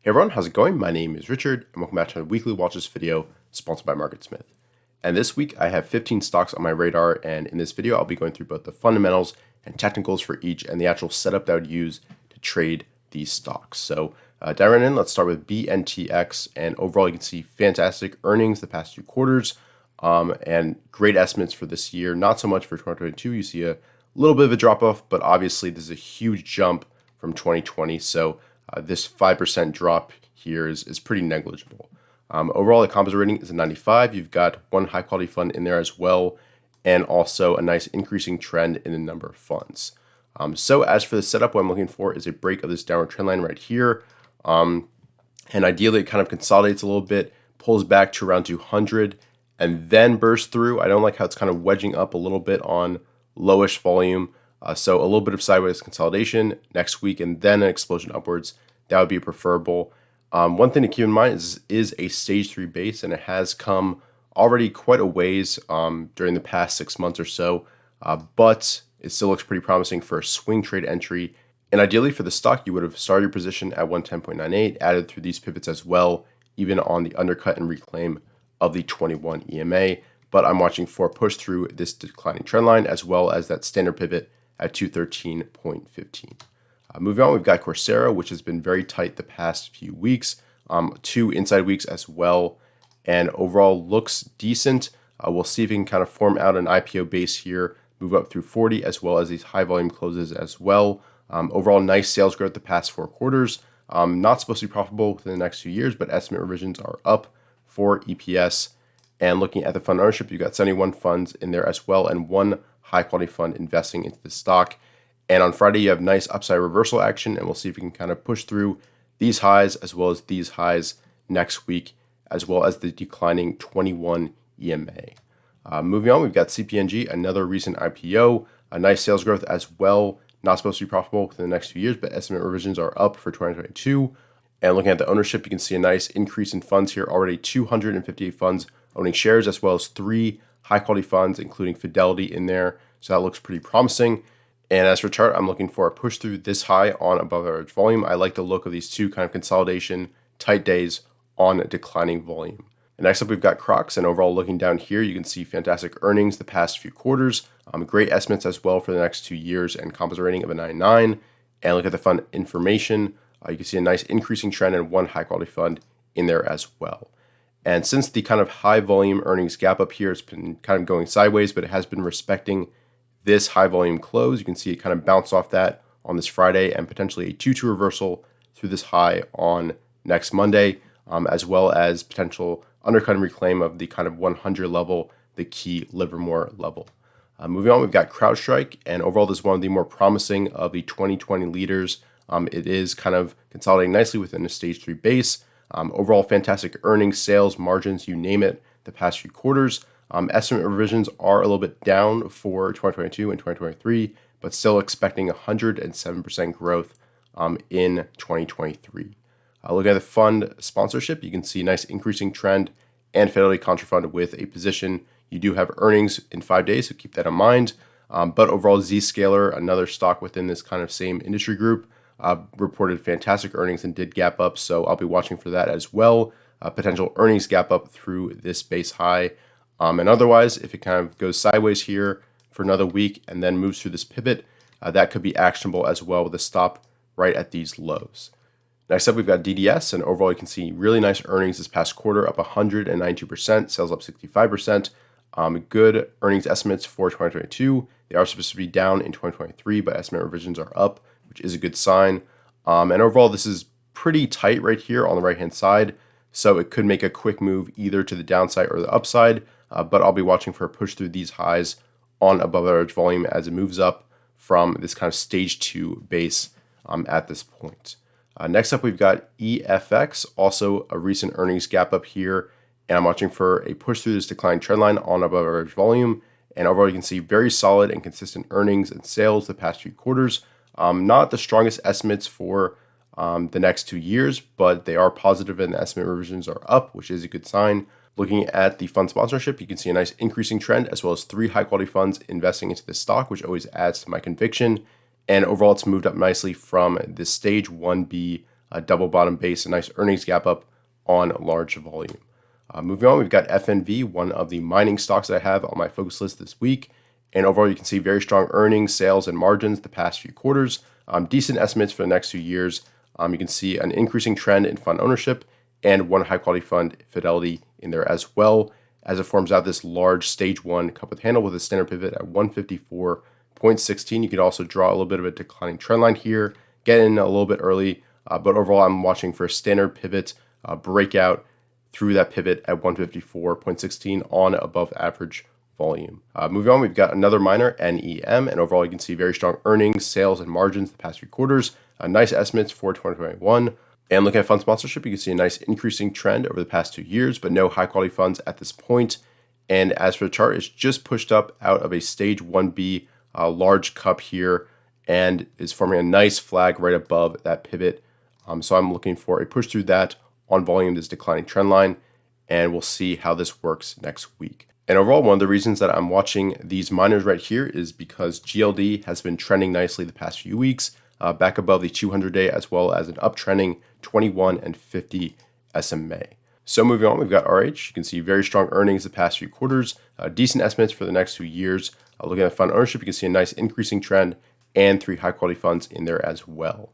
Hey everyone, how's it going? My name is Richard, and welcome back to a weekly Watchlist video sponsored by MarketSmith. And this week I have 15 stocks on my radar, and in this video I'll be going through both the fundamentals and technicals for each and the actual setup that I would use to trade these stocks. So dive right in, let's start with BNTX, and overall you can see fantastic earnings the past few quarters and great estimates for this year. Not so much for 2022, you see a little bit of a drop off, but obviously this is a huge jump from 2020, so this 5% drop here is pretty negligible. Overall, the composite rating is a 95. You've got one high quality fund in there as well, and also a nice increasing trend in the number of funds. So as for the setup, what I'm looking for is a break of this downward trend line right here. And ideally, it kind of consolidates a little bit, pulls back to around 200, and then bursts through. I don't like how it's kind of wedging up a little bit on lowish volume. So a little bit of sideways consolidation next week and then an explosion upwards. That would be preferable. One thing to keep in mind is a stage 3 base, and it has come already quite a ways during the past 6 months or so, but it still looks pretty promising for a swing trade entry. And ideally for the stock, you would have started your position at 110.98, added through these pivots as well, even on the undercut and reclaim of the 21 EMA. But I'm watching for a push through this declining trend line as well as that standard pivot at 213.15. Moving on, we've got Coursera, which has been very tight the past few weeks, 2 inside weeks as well, and overall looks decent. We'll see if we can kind of form out an IPO base here, move up through 40, as well as these high volume closes as well. Overall, nice sales growth the past 4 quarters. Not supposed to be profitable within the next 2 years, but estimate revisions are up for EPS. And looking at the fund ownership, you've got 71 funds in there as well, and one high quality fund investing into the stock. And on Friday, you have nice upside reversal action, and we'll see if we can kind of push through these highs as well as these highs next week, as well as the declining 21 EMA. Moving on, we've got Cpng, another recent IPO, a nice sales growth as well. Not supposed to be profitable within the next 2 years, but estimate revisions are up for 2022. And looking at the ownership, you can see a nice increase in funds here. Already 258 funds owning shares, as well as 3 high quality funds, including Fidelity in there. So that looks pretty promising. And as for chart, I'm looking for a push through this high on above average volume. I like the look of these 2 kind of consolidation tight days on declining volume. And next up, we've got CROX, and overall looking down here, you can see fantastic earnings the past few quarters, great estimates as well for the next 2 years, and composite rating of a 99. And look at the fund information. You can see a nice increasing trend and one high quality fund in there as well. And since the kind of high volume earnings gap up here, it's been kind of going sideways, but it has been respecting this high volume close. You can see it kind of bounce off that on this Friday and potentially a 2-2 reversal through this high on next Monday, as well as potential undercut and reclaim of the kind of 100 level, the key Livermore level. Moving on, we've got CrowdStrike, and overall this is one of the more promising of the 2020 leaders. It is kind of consolidating nicely within a stage 3 base. Overall, fantastic earnings, sales, margins, you name it, the past few quarters. Estimate revisions are a little bit down for 2022 and 2023, but still expecting 107% growth in 2023. Looking at the fund sponsorship, you can see a nice increasing trend and Fidelity Contra Fund with a position. You do have earnings in 5 days, so keep that in mind. But overall, Zscaler, another stock within this kind of same industry group, reported fantastic earnings and did gap up, so I'll be watching for that as well. Potential earnings gap up through this base high. And otherwise, if it kind of goes sideways here for another week and then moves through this pivot, that could be actionable as well with a stop right at these lows. Next up, we've got DDS, and overall you can see really nice earnings this past quarter, up 192%, sales up 65%. Good earnings estimates for 2022. They are supposed to be down in 2023, but estimate revisions are up, which is a good sign. And overall, this is pretty tight right here on the right-hand side, so it could make a quick move either to the downside or the upside, but I'll be watching for a push through these highs on above average volume as it moves up from this kind of stage 2 base at this point. Next up, we've got EFX, also a recent earnings gap up here, and I'm watching for a push through this declining trend line on above average volume. And overall, you can see very solid and consistent earnings and sales the past few quarters. Not the strongest estimates for the next 2 years, but they are positive and the estimate revisions are up, which is a good sign. Looking at the fund sponsorship, you can see a nice increasing trend as well as 3 high quality funds investing into this stock, which always adds to my conviction. And overall, it's moved up nicely from this stage 1B a double bottom base, a nice earnings gap up on large volume. Moving on, we've got FNV, one of the mining stocks that I have on my focus list this week. And overall, you can see very strong earnings, sales, and margins the past few quarters. Decent estimates for the next few years. You can see an increasing trend in fund ownership and one high-quality fund, Fidelity, in there as well, as it forms out this large stage 1 cup with handle with a standard pivot at 154.16. You could also draw a little bit of a declining trend line here, get in a little bit early, but overall, I'm watching for a standard pivot breakout through that pivot at 154.16 on above average volume. Moving on, we've got another miner, NEM, and overall you can see very strong earnings, sales, and margins the past few quarters. Nice estimates for 2021. And looking at fund sponsorship, you can see a nice increasing trend over the past 2 years, but no high quality funds at this point. And as for the chart, it's just pushed up out of a stage 1B large cup here and is forming a nice flag right above that pivot. So I'm looking for a push through that on volume, this declining trend line, and we'll see how this works next week. And overall, one of the reasons that I'm watching these miners right here is because GLD has been trending nicely the past few weeks, back above the 200-day as well as an uptrending 21 and 50 SMA. So moving on, we've got RH. You can see very strong earnings the past few quarters, decent estimates for the next 2 years. Looking at fund ownership, you can see a nice increasing trend and 3 high-quality funds in there as well.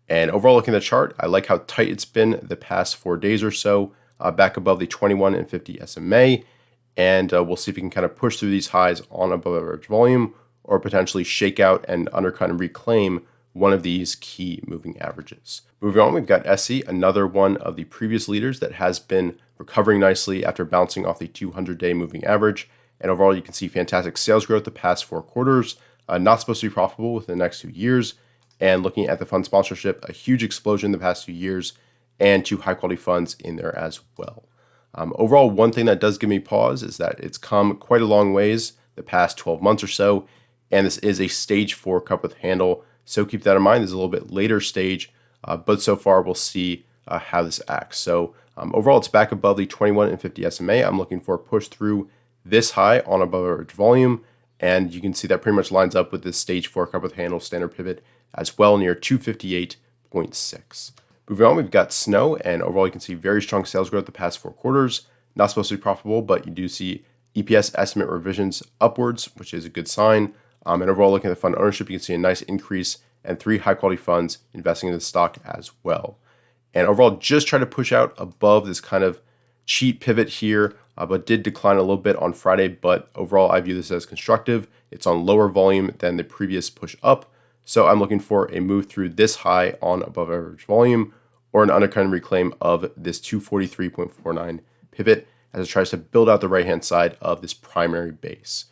And overall, looking at the chart, I like how tight it's been the past 4 days or so, back above the 21 and 50 SMA. And we'll see if we can kind of push through these highs on above average volume or potentially shake out and undercut and reclaim one of these key moving averages. Moving on, we've got SE, another one of the previous leaders that has been recovering nicely after bouncing off the 200-day moving average. And overall, you can see fantastic sales growth the past 4 quarters, not supposed to be profitable within the next 2 years. And looking at the fund sponsorship, a huge explosion the past 2 years and 2 high-quality funds in there as well. Overall, one thing that does give me pause is that it's come quite a long ways the past 12 months or so, and this is a stage 4 cup with handle, so keep that in mind. This is a little bit later stage, but so far we'll see how this acts. So overall, it's back above the 21 and 50 SMA. I'm looking for a push through this high on above average volume, and you can see that pretty much lines up with this stage 4 cup with handle standard pivot as well near 258.6. Moving on, we've got Snow, and overall you can see very strong sales growth the past 4 quarters. Not supposed to be profitable, but you do see EPS estimate revisions upwards, which is a good sign. And overall, looking at the fund ownership, you can see a nice increase and 3 high-quality funds investing in the stock as well. And overall, just try to push out above this kind of cheap pivot here, but did decline a little bit on Friday. But overall, I view this as constructive. It's on lower volume than the previous push up. So I'm looking for a move through this high on above average volume or an undercut and reclaim of this 243.49 pivot as it tries to build out the right-hand side of this primary base.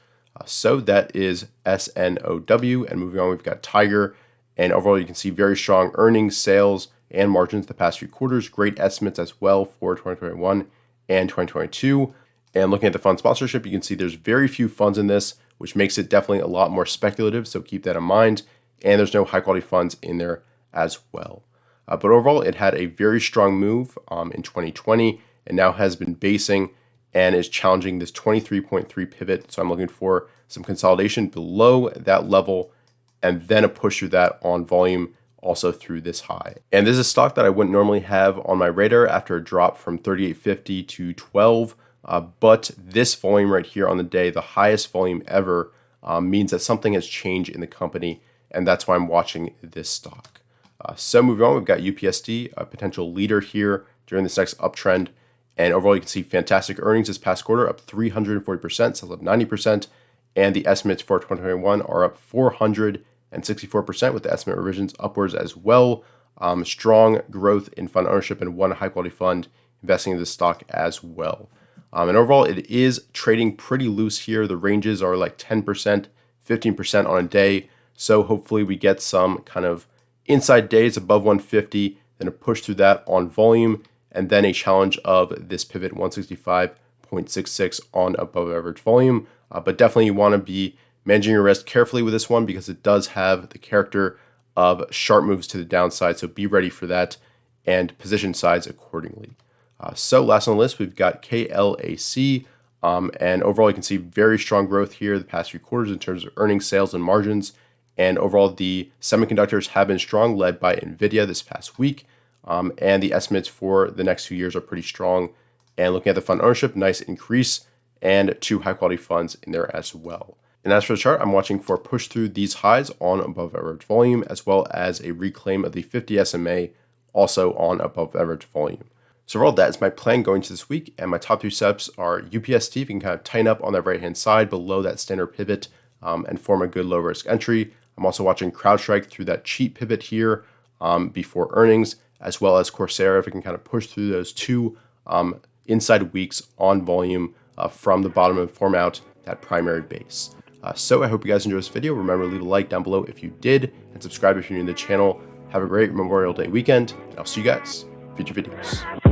So that is SNOW. And moving on, we've got TIGR. And overall, you can see very strong earnings, sales, and margins the past few quarters. Great estimates as well for 2021 and 2022. And looking at the fund sponsorship, you can see there's very few funds in this, which makes it definitely a lot more speculative. So keep that in mind. And there's no high quality funds in there as well. But overall, it had a very strong move in 2020 and now has been basing and is challenging this 23.3 pivot. So I'm looking for some consolidation below that level and then a push through that on volume also through this high. And this is a stock that I wouldn't normally have on my radar after a drop from 38.50 to 12. But this volume right here on the day, the highest volume ever, means that something has changed in the company. And that's why I'm watching this stock. So moving on, we've got UPST, a potential leader here during this next uptrend. And overall, you can see fantastic earnings this past quarter, up 340%, sales up 90%. And the estimates for 2021 are up 464% with the estimate revisions upwards as well. Strong growth in fund ownership and one high quality fund investing in this stock as well. And overall, it is trading pretty loose here. The ranges are like 10%, 15% on a day. So hopefully we get some kind of inside days above 150, then a push through that on volume, and then a challenge of this pivot 165.66 on above average volume. But definitely you want to be managing your risk carefully with this one because it does have the character of sharp moves to the downside. So be ready for that and position size accordingly. So last on the list, we've got KLAC. And overall, you can see very strong growth here the past few quarters in terms of earnings, sales, and margins. And overall, the semiconductors have been strong, led by NVIDIA this past week. and the estimates for the next few years are pretty strong. And looking at the fund ownership, nice increase, and 2 high quality funds in there as well. And as for the chart, I'm watching for push through these highs on above average volume, as well as a reclaim of the 50 SMA also on above average volume. So overall, that is my plan going to this week, and my top 3 steps are UPST. You can kind of tighten up on that right hand side below that standard pivot and form a good low risk entry. I'm also watching CrowdStrike through that cheap pivot here before earnings, as well as Coursera if it can kind of push through those 2 inside weeks on volume from the bottom and form out that primary base. So I hope you guys enjoyed this video. Remember to leave a like down below if you did, and subscribe if you're new to the channel. Have a great Memorial Day weekend, and I'll see you guys in future videos.